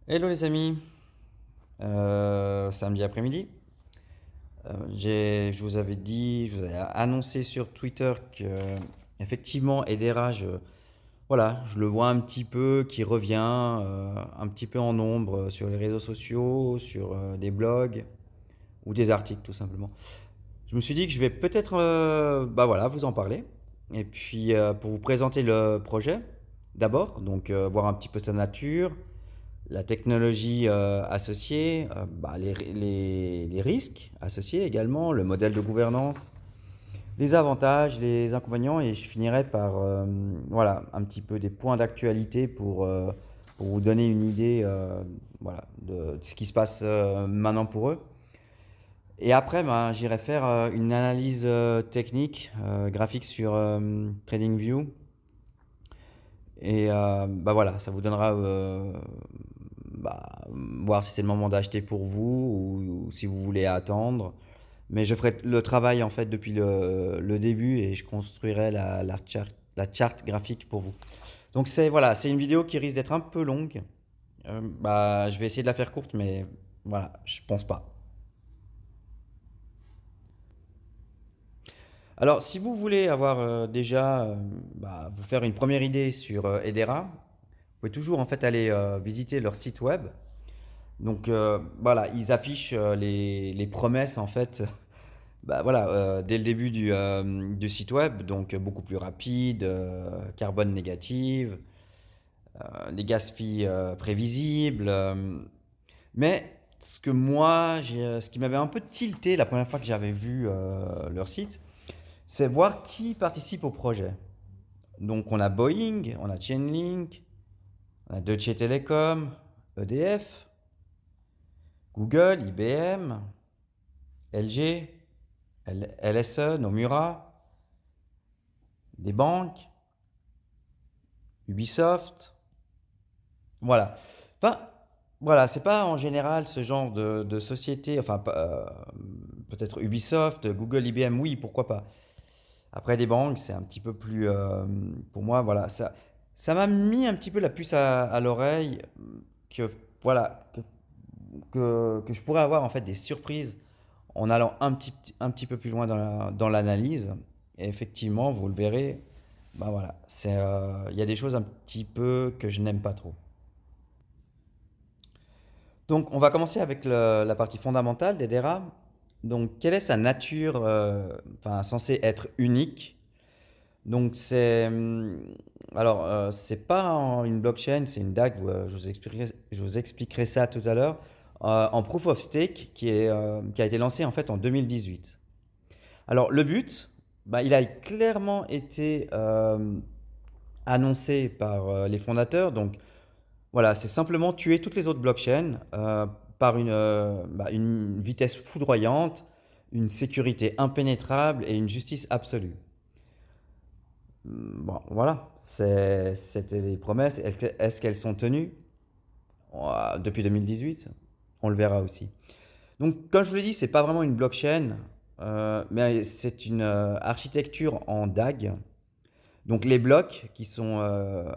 Hello les amis, samedi après-midi. Je vous avais dit, je vous avais annoncé sur Twitter que effectivement Edera, voilà, je le vois un petit peu qui revient, un petit peu en nombre sur les réseaux sociaux, sur des blogs ou des articles tout simplement. Je me suis dit que je vais peut-être, bah voilà, vous en parler et puis pour vous présenter le projet d'abord, donc voir un petit peu sa nature, la technologie associée, bah, les risques associés également, le modèle de gouvernance, les avantages, les inconvénients, et je finirai par voilà, un petit peu des points d'actualité pour vous donner une idée voilà, de ce qui se passe maintenant pour eux. Et après, ben, j'irai faire une analyse technique, graphique sur TradingView. Et bah voilà, ça vous donnera bah, voir si c'est le moment d'acheter pour vous ou si vous voulez attendre. Mais je ferai le travail en fait depuis le début et je construirai la charte graphique pour vous. Donc c'est voilà, c'est une vidéo qui risque d'être un peu longue. Bah, je vais essayer de la faire courte, mais voilà, je pense pas. Alors, si vous voulez avoir déjà bah, vous faire une première idée sur Edera, vous pouvez toujours en fait aller visiter leur site web. Donc voilà, ils affichent les promesses en fait, bah, voilà, dès le début du site web, donc beaucoup plus rapide, carbone négative, des gaz filles prévisibles. Mais ce que moi, ce qui m'avait un peu tilté la première fois que j'avais vu leur site, c'est voir qui participe au projet. Donc on a Boeing, on a Chainlink, on a Deutsche Telekom, EDF, Google, IBM, LG, LSE, Nomura, des banques, Ubisoft. Voilà. Enfin, voilà, c'est pas en général ce genre de société, enfin, peut-être Ubisoft, Google, IBM, oui, pourquoi pas. Après, des banques, c'est un petit peu plus, pour moi, voilà, ça m'a mis un petit peu la puce à l'oreille, que, voilà, que je pourrais avoir en fait des surprises en allant un petit peu plus loin dans l'analyse. Et effectivement, vous le verrez, bah voilà, il y a des choses un petit peu que je n'aime pas trop. Donc, on va commencer avec la partie fondamentale d'Edera. Donc, quelle est sa nature, enfin, censée être unique? Donc, alors, c'est pas une blockchain, c'est une DAG. Je vous expliquerai ça tout à l'heure. En proof of stake qui a été lancé en fait en 2018. Alors, le but, bah, il a clairement été annoncé par les fondateurs. Donc, voilà, c'est simplement tuer toutes les autres blockchains par bah, une vitesse foudroyante, une sécurité impénétrable et une justice absolue. Bon, voilà, c'était les promesses. Est-ce qu'elles sont tenues? Depuis 2018? On le verra aussi. Donc, comme je vous l'ai dit, c'est pas vraiment une blockchain, mais c'est une architecture en DAG. Donc, les blocs qui sont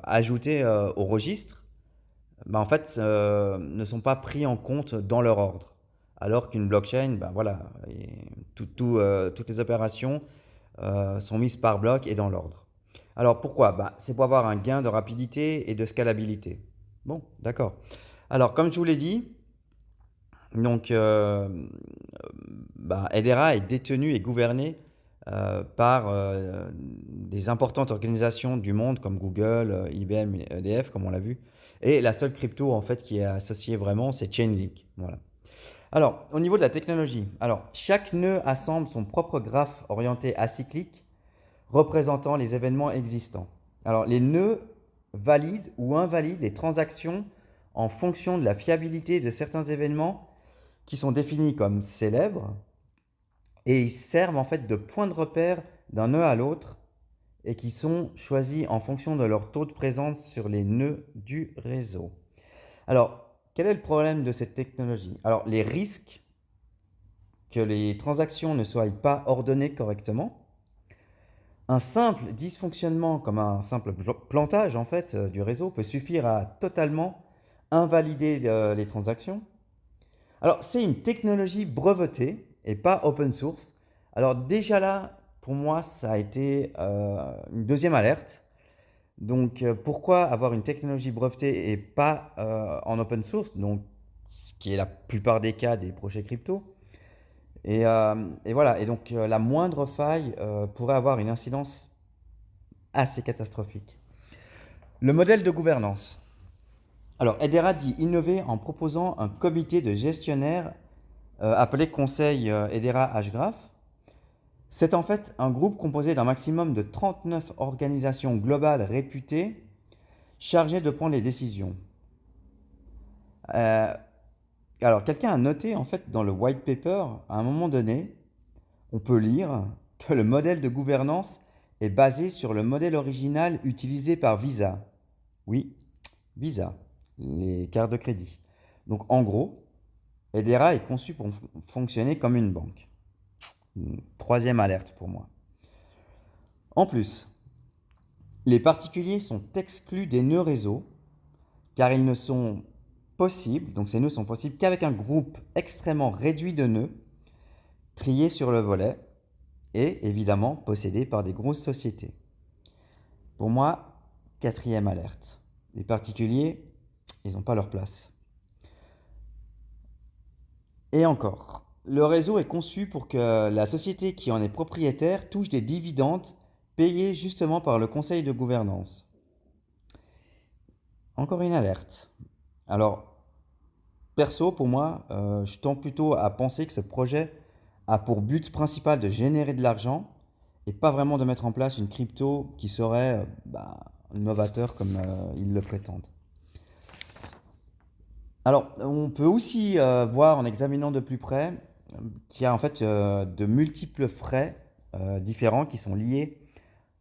ajoutés au registre, bah, en fait, ne sont pas pris en compte dans leur ordre. Alors qu'une blockchain, bah, voilà, toutes les opérations sont mises par bloc et dans l'ordre. Alors pourquoi? Bah, c'est pour avoir un gain de rapidité et de scalabilité. Bon, d'accord. Alors, comme je vous l'ai dit, donc, bah, Edera est détenu et gouverné par des importantes organisations du monde comme Google, IBM, et EDF, comme on l'a vu. Et la seule crypto en fait qui est associée vraiment, c'est Chainlink. Voilà. Alors, au niveau de la technologie, alors chaque nœud assemble son propre graphe orienté acyclique représentant les événements existants. Alors, les nœuds valident ou invalident les transactions en fonction de la fiabilité de certains événements qui sont définis comme célèbres, et ils servent en fait de point de repère d'un nœud à l'autre et qui sont choisis en fonction de leur taux de présence sur les nœuds du réseau. Alors, quel est le problème de cette technologie? Alors, les risques que les transactions ne soient pas ordonnées correctement. Un simple dysfonctionnement, comme un simple plantage en fait du réseau, peut suffire à totalement invalider les transactions. Alors, c'est une technologie brevetée et pas open source. Alors déjà là, pour moi, ça a été une deuxième alerte. Donc, pourquoi avoir une technologie brevetée et pas en open source, donc ce qui est la plupart des cas des projets crypto. Et voilà, et donc la moindre faille pourrait avoir une incidence assez catastrophique. Le modèle de gouvernance. Alors, Hedera dit innover en proposant un comité de gestionnaires appelé Conseil Hedera Hgraph. C'est en fait un groupe composé d'un maximum de 39 organisations globales réputées chargées de prendre les décisions. Alors, quelqu'un a noté en fait dans le white paper, à un moment donné, on peut lire que le modèle de gouvernance est basé sur le modèle original utilisé par Visa. Oui, Visa, les cartes de crédit. Donc en gros, Hedera est conçu pour fonctionner comme une banque. Troisième alerte pour moi. En plus, les particuliers sont exclus des nœuds réseau car ils ne sont possibles, donc ces nœuds sont possibles qu'avec un groupe extrêmement réduit de nœuds triés sur le volet et évidemment possédés par des grosses sociétés. Pour moi, quatrième alerte. Les particuliers, ils n'ont pas leur place. Et encore, le réseau est conçu pour que la société qui en est propriétaire touche des dividendes payés justement par le conseil de gouvernance. Encore une alerte. Alors, perso, pour moi, je tends plutôt à penser que ce projet a pour but principal de générer de l'argent et pas vraiment de mettre en place une crypto qui serait novateur comme ils le prétendent. Alors, on peut aussi voir en examinant de plus près qu'il y a en fait de multiples frais différents qui sont liés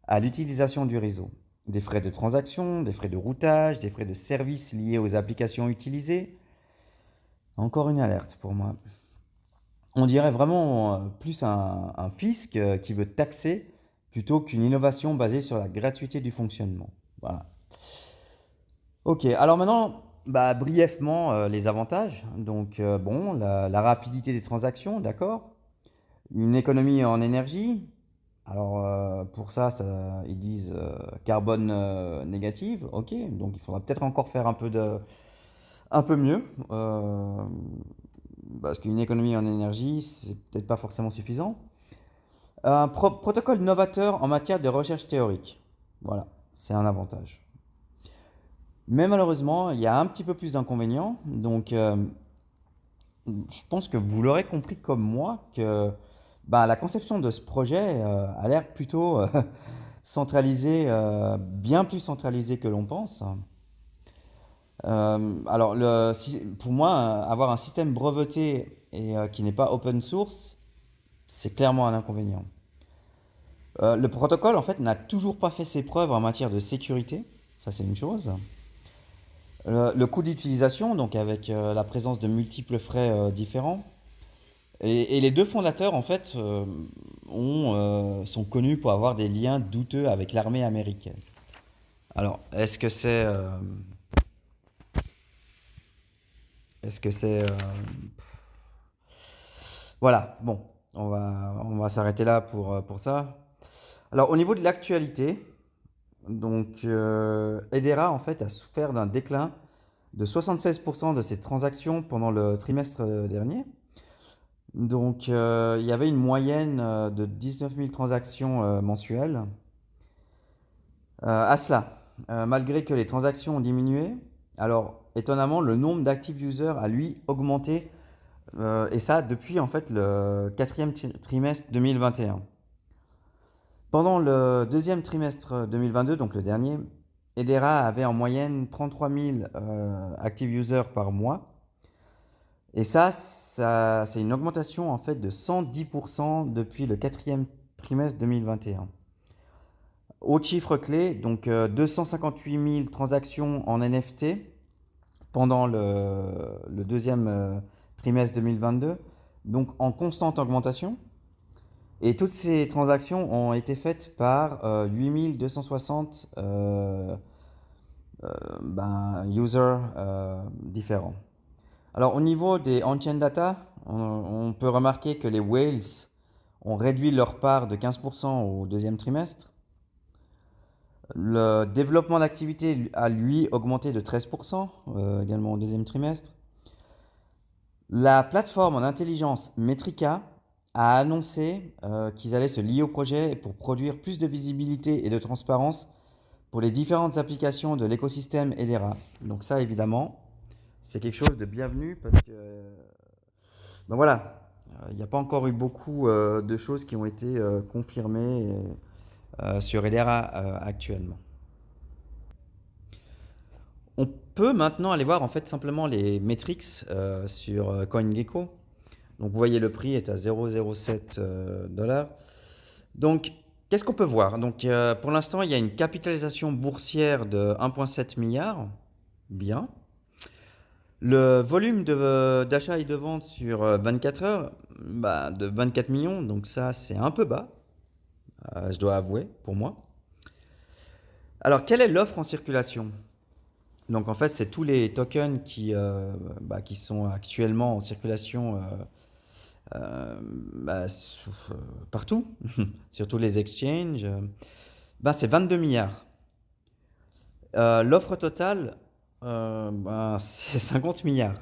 à l'utilisation du réseau. Des frais de transaction, des frais de routage, des frais de service liés aux applications utilisées. Encore une alerte pour moi. On dirait vraiment plus un fisc qui veut taxer plutôt qu'une innovation basée sur la gratuité du fonctionnement. Voilà. Ok, alors maintenant, brièvement, les avantages. Donc, bon, la rapidité des transactions, d'accord. Une économie en énergie. Alors, pour ça, ils disent carbone négative. Ok, donc il faudra peut-être encore faire un peu mieux. Parce qu'une économie en énergie, c'est peut-être pas forcément suffisant. Un protocole novateur en matière de recherche théorique. Voilà, c'est un avantage. Mais malheureusement, il y a un petit peu plus d'inconvénients. Donc, je pense que vous l'aurez compris comme moi que la conception de ce projet a l'air plutôt centralisée, bien plus centralisée que l'on pense. Alors, pour moi, avoir un système breveté et qui n'est pas open source, c'est clairement un inconvénient. Le protocole, en fait, n'a toujours pas fait ses preuves en matière de sécurité. Ça, c'est une chose. Le coût d'utilisation, donc avec la présence de multiples frais différents. Et les deux fondateurs, en fait, sont connus pour avoir des liens douteux avec l'armée américaine. Alors, Est-ce que c'est... Voilà, bon, on va s'arrêter là pour ça. Alors, au niveau de l'actualité, donc Hedera, en fait, a souffert d'un déclin de 76% de ses transactions pendant le trimestre dernier. Donc, il y avait une moyenne de 19 000 transactions mensuelles. À cela, malgré que les transactions ont diminué, alors étonnamment, le nombre d'active users a lui augmenté, et ça depuis en fait le quatrième trimestre 2021. Pendant le deuxième trimestre 2022, donc le dernier, Hedera avait en moyenne 33 000 active users par mois. Et ça c'est une augmentation en fait de 110% depuis le quatrième trimestre 2021. Autre chiffre clé, donc 258 000 transactions en NFT pendant le deuxième trimestre 2022, donc en constante augmentation. Et toutes ces transactions ont été faites par 8260 users différents. Alors au niveau des on-chain data, on peut remarquer que les whales ont réduit leur part de 15% au deuxième trimestre. Le développement d'activité a lui augmenté de 13% également au deuxième trimestre. La plateforme en intelligence Metrica a annoncé qu'ils allaient se lier au projet pour produire plus de visibilité et de transparence pour les différentes applications de l'écosystème Hedera. Donc ça, évidemment, c'est quelque chose de bienvenu parce que, ben voilà, il n'y a pas encore eu beaucoup de choses qui ont été confirmées sur Hedera actuellement. On peut maintenant aller voir en fait simplement les metrics sur CoinGecko. Donc vous voyez le prix est à 0,07 $. Donc qu'est-ce qu'on peut voir? Donc pour l'instant il y a une capitalisation boursière de 1,7 milliard. Bien. Le volume d'achat et de vente sur 24 heures, de 24 millions, donc ça c'est un peu bas, je dois avouer pour moi. Alors quelle est l'offre en circulation? Donc en fait c'est tous les tokens qui sont actuellement en circulation partout, sur tous les exchanges. C'est 22 milliards. L'offre totale, c'est 50 milliards.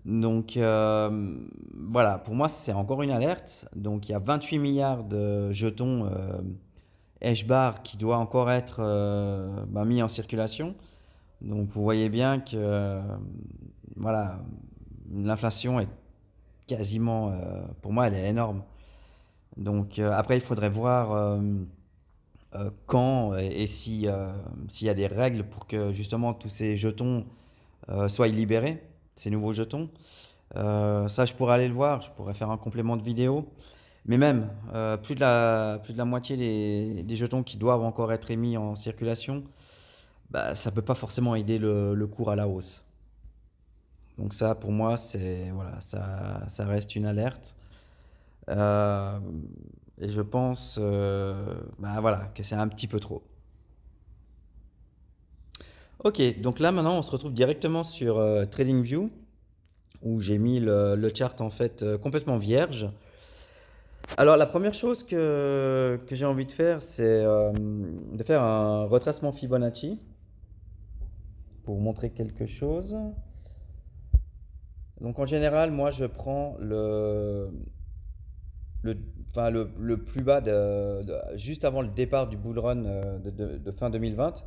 Donc voilà, pour moi c'est encore une alerte. Donc il y a 28 milliards de jetons HBAR qui doit encore être mis en circulation. Donc vous voyez bien que voilà, l'inflation est quasiment, pour moi elle est énorme. Donc après il faudrait voir quand et s'il y a des règles pour que justement tous ces jetons soient libérés, ces nouveaux jetons. Ça, je pourrais aller le voir, je pourrais faire un complément de vidéo. Mais même, plus de la moitié des jetons qui doivent encore être émis en circulation, ça ne peut pas forcément aider le cours à la hausse. Donc ça, pour moi, voilà, ça reste une alerte. Et je pense voilà, que c'est un petit peu trop. Ok, donc là maintenant on se retrouve directement sur TradingView où j'ai mis le chart en fait complètement vierge. Alors la première chose que j'ai envie de faire, c'est de faire un retracement Fibonacci pour vous montrer quelque chose. Donc en général, moi je prends le plus bas juste avant le départ du bull run de fin 2020.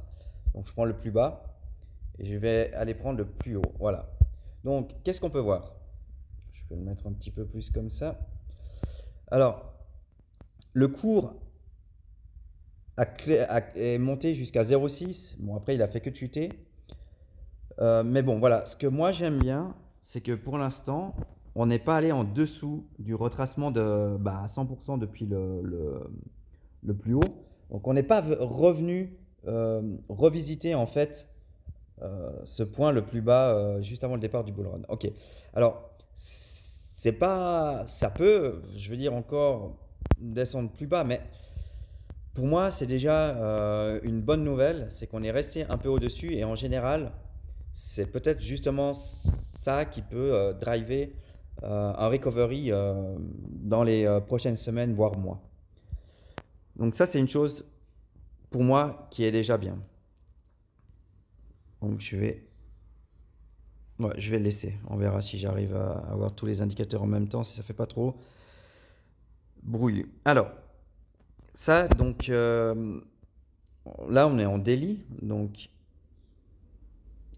Donc je prends le plus bas et je vais aller prendre le plus haut. Voilà. Donc qu'est-ce qu'on peut voir? Je peux le mettre un petit peu plus comme ça. Alors, le cours est monté jusqu'à 0,6. Bon, après, il a fait que chuter. Mais bon, voilà. Ce que moi, j'aime bien, c'est que pour l'instant, on n'est pas allé en dessous du retracement de 100% depuis le plus haut. Donc, on n'est pas revenu revisiter en fait ce point le plus bas juste avant le départ du bull run. Ok. Alors, c'est pas, ça peut, je veux dire encore descendre plus bas, mais pour moi, c'est déjà une bonne nouvelle, c'est qu'on est resté un peu au-dessus et en général, c'est peut-être justement ça qui peut driver un recovery dans les prochaines semaines, voire mois. Donc ça, c'est une chose pour moi qui est déjà bien. Donc je vais le laisser. On verra si j'arrive à avoir tous les indicateurs en même temps, si ça fait pas trop brouillé. Alors, ça, donc là, on est en daily, donc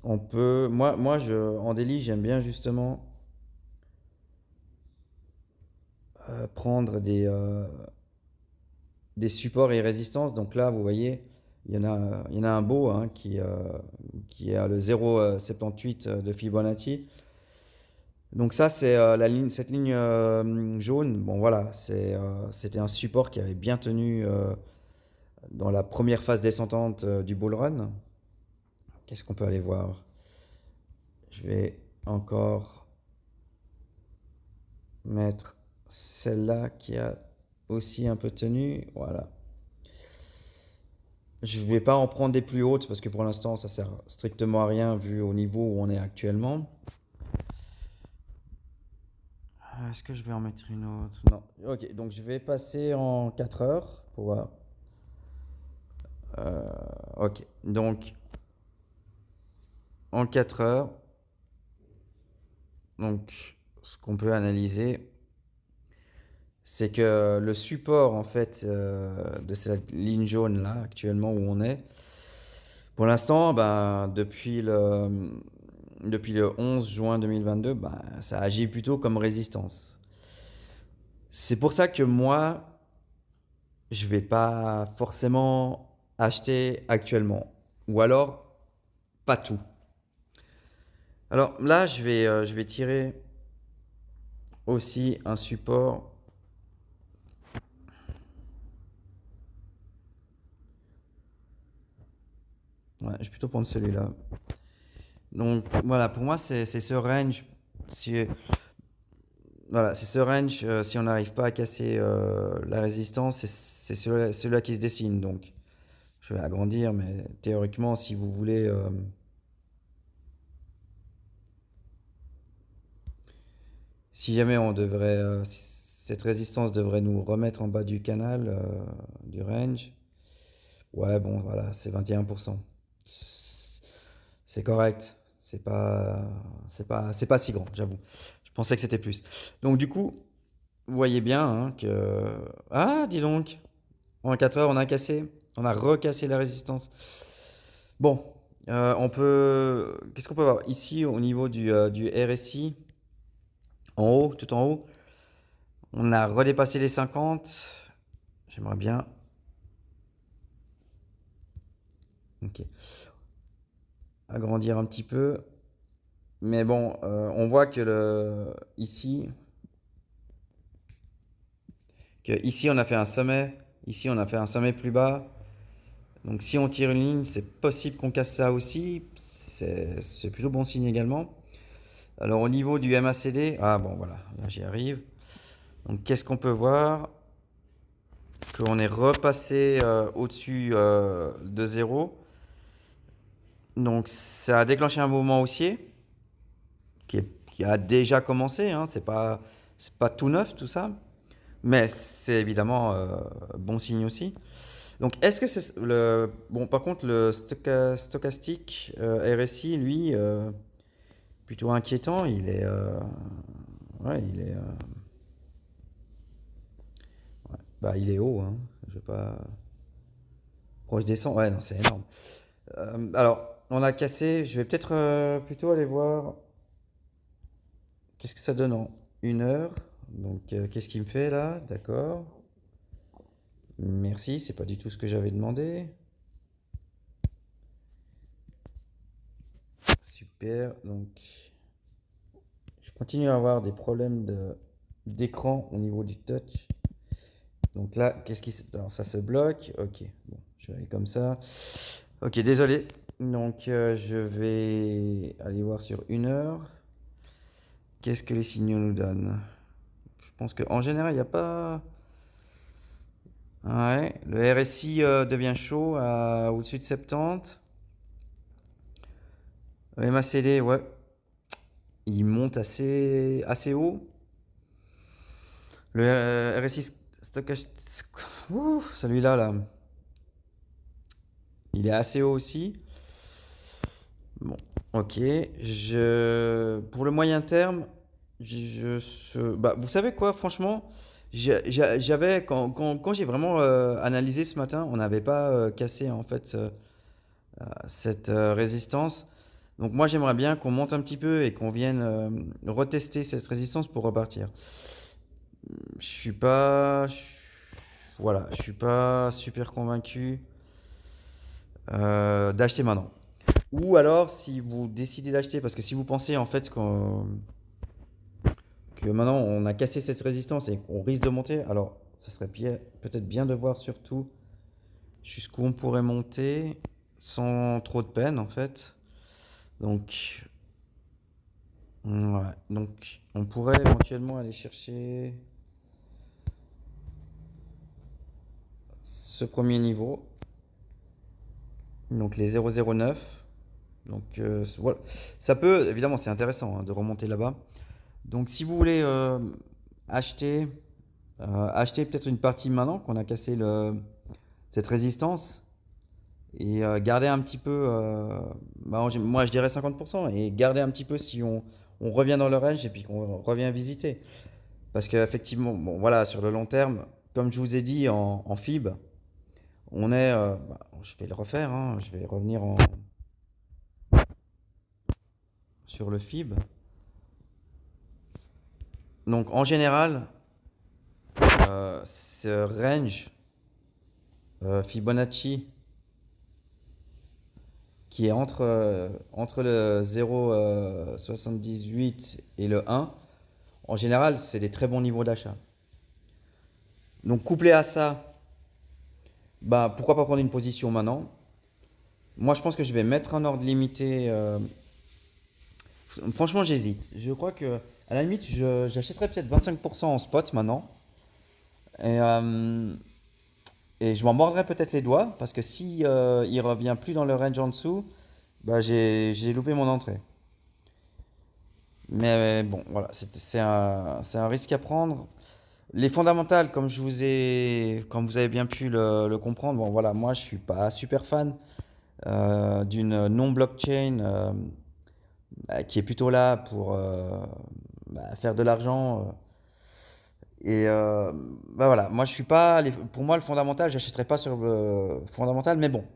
on peut. Moi, en daily, j'aime bien justement prendre des supports et résistances. Donc là, vous voyez, il y en a un beau qui est à le 0,78 de Fibonacci. Donc ça, c'est cette ligne jaune. Bon voilà, c'était un support qui avait bien tenu dans la première phase descendante du bull run. Qu'est-ce qu'on peut aller voir? Je vais encore mettre celle-là qui a aussi un peu tenu. Voilà. Je ne vais pas en prendre des plus hautes parce que pour l'instant, ça sert strictement à rien vu au niveau où on est actuellement. Est-ce que je vais en mettre une autre? Non. Ok, donc je vais passer en 4 heures pour voir. Ok, donc en 4 heures, donc ce qu'on peut analyser, c'est que le support en fait de cette ligne jaune là actuellement où on est, pour l'instant, ben, depuis le 11 juin 2022, ben, ça agit plutôt comme résistance. C'est pour ça que moi, je vais pas forcément acheter actuellement. Ou alors, pas tout. Alors là, je vais tirer aussi un support. Ouais, je vais plutôt prendre celui-là. Donc voilà, pour moi, c'est ce range. Si, voilà, c'est ce range. Si on n'arrive pas à casser la résistance, c'est celui-là qui se dessine. Donc je vais agrandir, mais théoriquement, si vous voulez, si jamais cette résistance devrait nous remettre en bas du canal, du range, ouais, bon, voilà, c'est 21%. C'est correct. C'est pas si grand, j'avoue. Je pensais que c'était plus. Donc du coup, vous voyez bien hein, que... Ah, dis donc, en 4 heures, on a recassé la résistance. Bon, on peut... Qu'est-ce qu'on peut voir? Ici, au niveau du RSI, en haut, tout en haut, on a redépassé les 50. J'aimerais bien... Ok. Agrandir un petit peu. Mais bon, on voit ici on a fait un sommet, ici on a fait un sommet plus bas. Donc si on tire une ligne, c'est possible qu'on casse ça aussi. C'est plutôt bon signe également. Alors au niveau du MACD, ah bon voilà, là j'y arrive. Donc qu'est-ce qu'on peut voir? Qu'on est repassé au-dessus de zéro. Donc ça a déclenché un mouvement haussier qui a déjà commencé. Hein. C'est pas tout neuf tout ça. Mais c'est évidemment bon signe aussi. Donc, est-ce que c'est le. Bon, par contre, le stochastique RSI, lui, plutôt inquiétant, il est. Ouais, il est. Ouais, bah, il est haut, hein. Je vais pas. Proche des 100. Ouais, non, c'est énorme. Alors, on a cassé. Je vais peut-être plutôt aller voir. Qu'est-ce que ça donne en 1 heure. Donc, qu'est-ce qu'il me fait là? D'accord. Merci, c'est pas du tout ce que j'avais demandé. Super. Donc, je continue à avoir des problèmes d'écran au niveau du touch. Donc là, alors ça se bloque. Ok, bon, je vais aller comme ça. Ok, désolé. Donc je vais aller voir sur 1 heure. Qu'est-ce que les signaux nous donnent? Je pense qu'en général, il n'y a pas... Ouais, le RSI devient chaud au-dessus de 70. Le MACD, ouais, il monte assez haut. Le RSI stochastique, celui-là, là, il est assez haut aussi. Bon, ok. Pour le moyen terme, bah, vous savez quoi, franchement, quand j'ai vraiment analysé ce matin, on n'avait pas cassé en fait cette résistance. Donc moi, j'aimerais bien qu'on monte un petit peu et qu'on vienne retester cette résistance pour repartir. Je suis pas, je- voilà, je suis pas super convaincu d'acheter maintenant. Ou alors, si vous décidez d'acheter, parce que si vous pensez en fait qu'on maintenant, on a cassé cette résistance et qu'on risque de monter. Alors, ça serait peut-être bien de voir surtout jusqu'où on pourrait monter sans trop de peine, en fait. Donc, ouais. Donc, on pourrait éventuellement aller chercher ce premier niveau. Donc, les 0,09. Donc, voilà. Ça peut, évidemment, c'est intéressant hein, de remonter là-bas. Donc, si vous voulez acheter, acheter peut-être une partie maintenant qu'on a cassé cette résistance et garder un petit peu, moi je dirais 50% et garder un petit peu si on revient dans le range et puis qu'on revient visiter. Parce qu'effectivement, bon, voilà, sur le long terme, comme je vous ai dit en FIB, on est, je vais le refaire, hein, je vais revenir sur le FIB. Donc en général, ce range Fibonacci qui est entre le 0,78 et le 1, en général, c'est des très bons niveaux d'achat. Donc couplé à ça, bah, pourquoi pas prendre une position maintenant? Moi, je pense que je vais mettre un ordre limité. Franchement, j'hésite. Je crois que, à la limite, j'achèterais peut-être 25% en spot maintenant. Et, euh, et je m'en mordrais peut-être les doigts parce que si il revient plus dans le range en dessous, bah, j'ai loupé mon entrée. Mais bon, voilà, c'est un risque à prendre. Les fondamentales, comme vous avez bien pu le comprendre, bon voilà, moi je suis pas super fan d'une non-blockchain qui est plutôt là pour faire de l'argent. Bah voilà, moi je suis pas, pour moi le fondamental, j'achèterais pas sur le fondamental, mais bon,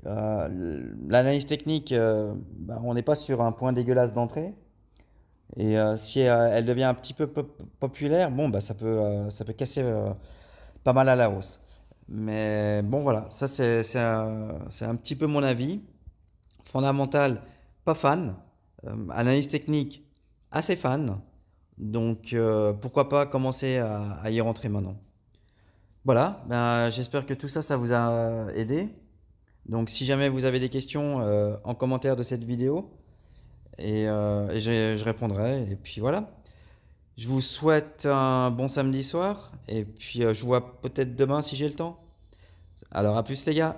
l'analyse technique, bah, on n'est pas sur un point dégueulasse d'entrée. Et si elle devient un petit peu populaire, bon, bah, ça peut casser pas mal à la hausse. Mais bon, voilà, ça c'est un petit peu mon avis. Fondamental, pas fan. Analyse technique, assez fan. Donc pourquoi pas commencer à y rentrer maintenant. Voilà, ben, j'espère que tout ça, ça vous a aidé. Donc si jamais vous avez des questions en commentaire de cette vidéo, et je répondrai. Et puis voilà. Je vous souhaite un bon samedi soir. Et puis je vous vois peut-être demain si j'ai le temps. Alors à plus les gars.